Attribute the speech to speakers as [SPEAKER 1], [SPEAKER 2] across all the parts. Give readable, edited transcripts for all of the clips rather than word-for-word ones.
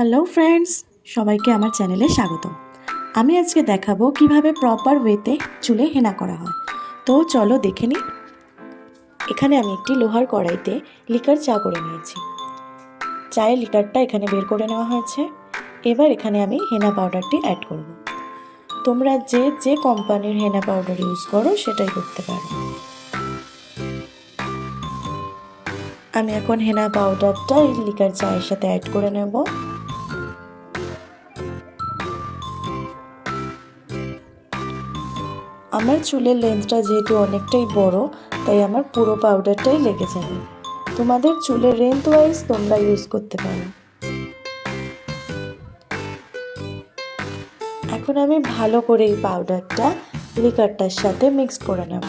[SPEAKER 1] Hello friends, সবাইকে আমার চ্যানেলে স্বাগতম। আমি আজকে দেখাবো কিভাবে প্রপার ওয়েতে চুলে হেনা করা হয়। তো চলো দেখে নিই। এখানে আমি একটি লোহার কড়াইতে লিকার চা করে নিয়েছি। চায়ের লিকারটা এখানে বের করে নেওয়া হয়েছে। এবার এখানে আমি হেনা পাউডারটি অ্যাড করব। তোমরা যে যে কোম্পানির হেনা পাউডার ইউজ করো সেটাই করতে পারো। আমি এখন হেনা পাউডারটা এই লিকার চায়ের সাথে অ্যাড করে নেব। আমার চুলের লেন্থটা যেহেতু অনেকটাই বড়, তাই আমার পুরো পাউডারটাই লেগে যাবে। তোমাদের চুলের লেন্থ ওয়াইজ তোমরা ইউজ করতে পারো। এখন আমি ভালো করে এই পাউডারটা লিকারটার সাথে মিক্স করে নেব।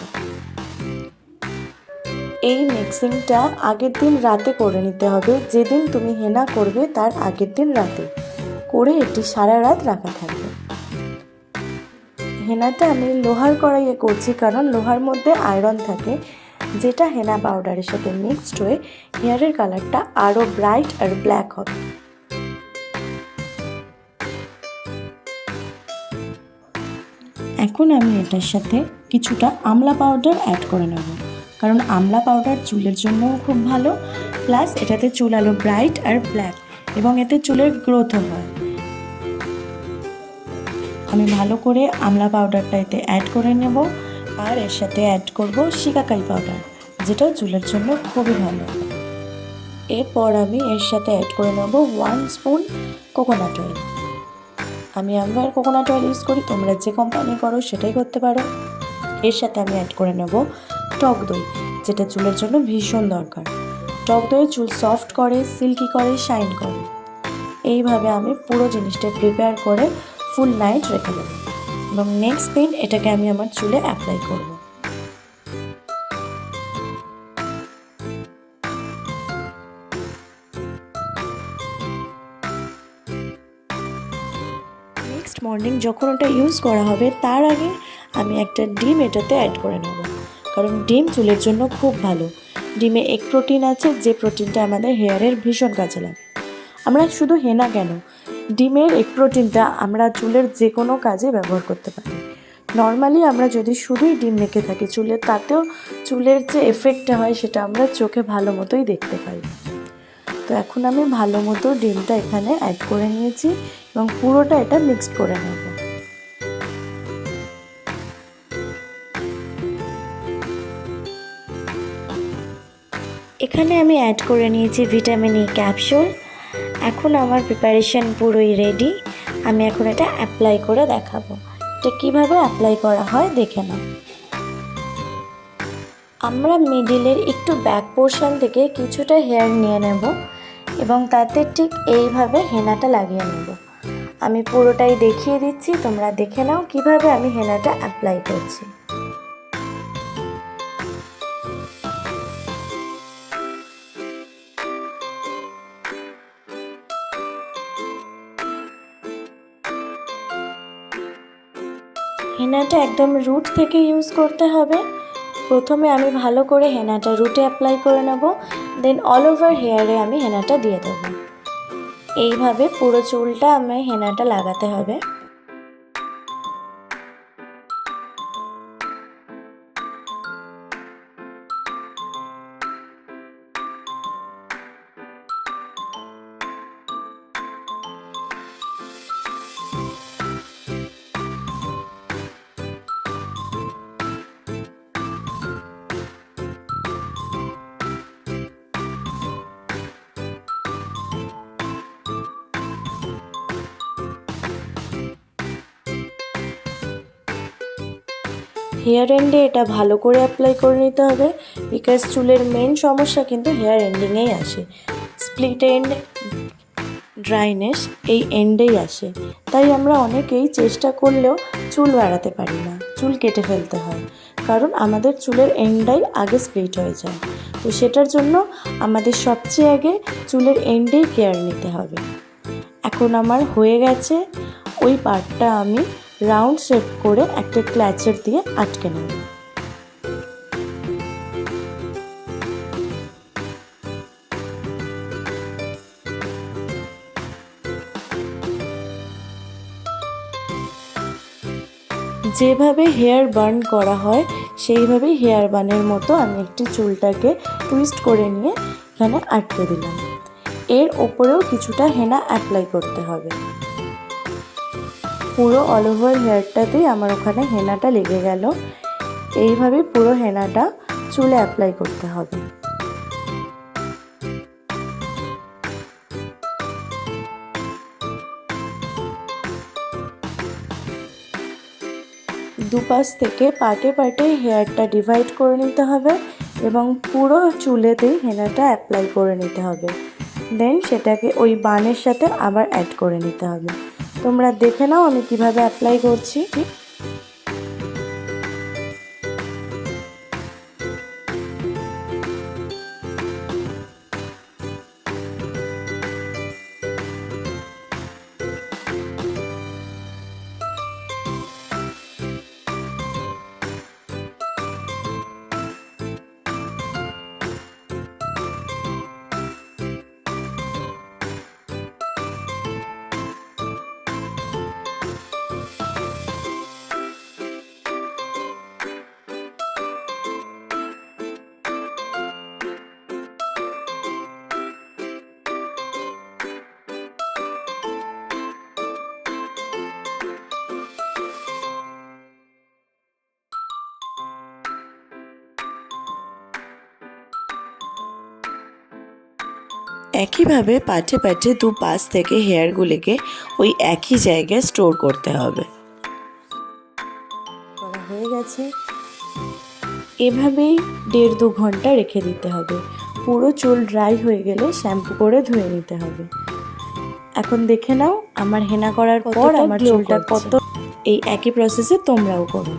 [SPEAKER 1] এই মিক্সিংটা আগের দিন রাতে করে নিতে হবে। যেদিন তুমি হেনা করবে তার আগের দিন রাতে করে এটি সারা রাত রাখা থাকবে। হেনাটা আমি লোহার কড়াইয়ে করছি, কারণ লোহার মধ্যে আয়রন থাকে, যেটা হেনা পাউডারের সাথে মিক্সড হয়ে হেয়ারের কালারটা আরও ব্রাইট আর ব্ল্যাক হবে। এখন আমি এটার সাথে কিছুটা আমলা পাউডার অ্যাড করে নেব, কারণ আমলা পাউডার চুলের জন্যও খুব ভালো, প্লাস এটাতে চুল আলো ব্রাইট আর ব্ল্যাক এবং এতে চুলের গ্রোথও হয়। আমি ভালো করে আমলা পাউডারটা এতে অ্যাড করে নেব, আর এর সাথে অ্যাড করব শিকাকাই পাউডার, যেটা চুলের জন্য খুবই ভালো। এরপর আমি এর সাথে অ্যাড করে নেব 1 স্পুন কোকোনাট অয়েল। আমি আমরার কোকোনাট অয়েল ইউজ করি, তোমরা যে কোম্পানি করো সেটাই করতে পারো। এর সাথে আমি অ্যাড করে নেব টক দই, যেটা চুলের জন্য ভীষণ দরকার। টক দই চুল সফট করে, সিল্কি করে, শাইন করে। এইভাবে আমি পুরো জিনিসটা প্রিপেয়ার করে ফুল নাইট রেখে দেবো এবং নেক্সট দিন এটাকে আমি আমার চুলে অ্যাপ্লাই করব। নেক্সট মর্নিং যখন ওটা ইউজ করা হবে তার আগে আমি একটা ডিম এটাতে অ্যাড করে নেব, কারণ ডিম চুলের জন্য খুব ভালো। ডিমে এগ প্রোটিন আছে, যে প্রোটিনটা আমাদের হেয়ারের ভীষণ কাজে লাগে। আমরা শুধু হেনা কেন, ডিমের এগ প্রোটিনটা আমরা চুলের যে কোনো কাজে ব্যবহার করতে পারি। নর্মালি আমরা যদি শুধুই ডিম মেখে থাকি চুলে, তাতেও চুলের যে এফেক্টটা হয় সেটা আমরা চোখে ভালো মতোই দেখতে পাই। তো এখন আমি ভালো মতো ডিমটা এখানে অ্যাড করে নিয়েছি এবং পুরোটা এটা মিক্সড করে নেব। এখানে আমি অ্যাড করে নিয়েছি ভিটামিন ই ক্যাপসুল। এখন আমার প্রিপারেশন পুরোই রেডি। আমি এখন এটা অ্যাপ্লাই করে দেখাবো। এটা কীভাবে অ্যাপ্লাই করা হয় দেখে নাও। আমরা মিডিলের একটু ব্যাক পোর্শন থেকে কিছুটা হেয়ার নিয়ে নেব এবং তাতে ঠিক এইভাবে হেনাটা লাগিয়ে নেব। আমি পুরোটাই দেখিয়ে দিচ্ছি, তোমরা দেখে নাও কিভাবে আমি হেনাটা অ্যাপ্লাই করছি। হেনাটা একদম রুট থেকে ইউজ করতে হবে। প্রথমে আমি ভালো করে হেনাটা রুটে অ্যাপ্লাই করে নেব, দেন অল ওভার হেয়ারে আমি হেনাটা দিয়ে দেবো। এইভাবে পুরো চুলটা আমি হেনাটা লাগাতে হবে। হেয়ার এন্ডে এটা ভালো করে অ্যাপ্লাই করে নিতে হবে, বিকজ চুলের মেন সমস্যা কিন্তু হেয়ার এন্ডিংয়েই আসে। স্প্লিট এন্ড, ড্রাইনেস এই এন্ডেই আসে। তাই আমরা অনেকেই চেষ্টা করলেও চুল বাড়াতে পারি না, চুল কেটে ফেলতে হয়, কারণ আমাদের চুলের এন্ডটাই আগে স্প্লিট হয়ে যায়। তো সেটার জন্য আমাদের সবচেয়ে আগে চুলের এন্ডেই কেয়ার নিতে হবে। এখন আমার হয়ে গেছে, ওই পার্টটা আমি রাউন্ড শেপ করে একটা ক্ল্যাচের দিয়ে আটকে নেব। যেভাবে হেয়ার বার্ন করা হয় সেইভাবেই হেয়ার বার্নের মতো আমি একটি চুলটাকে টুইস্ট করে নিয়ে এখানে আটকে দিলাম। এর ওপরেও কিছুটা হেনা অ্যাপ্লাই করতে হবে। পুরো অল ওভার হেয়ারটাতেই আমার ওখানে হেনাটা লেগে গেল। এইভাবে পুরো হেনাটা চুলে অ্যাপ্লাই করতে হবে। দুপাশ থেকে পার্টে পার্টে হেয়ারটা ডিভাইড করে নিতে হবে এবং পুরো চুলেতেই হেনাটা অ্যাপ্লাই করে নিতে হবে। দেন সেটাকে ওই বানের সাথে আবার অ্যাড করে নিতে হবে। তোমরা দেখে নাও আমি কিভাবে অ্যাপ্লাই করছি। একইভাবে পাটে পাটে দুপাশ থেকে হেয়ারগুলিকে ওই একই জায়গায় স্টোর করতে হবে। করা হয়ে গেছে। এভাবেই 1.5-2 ঘন্টা রেখে দিতে হবে। পুরো চুল ড্রাই হয়ে গেলে শ্যাম্পু করে ধুয়ে নিতে হবে। এখন দেখে নাও আমার হেনা করার পর আমার চুলটা কত। এই একই প্রসেসে তোমরাও করো।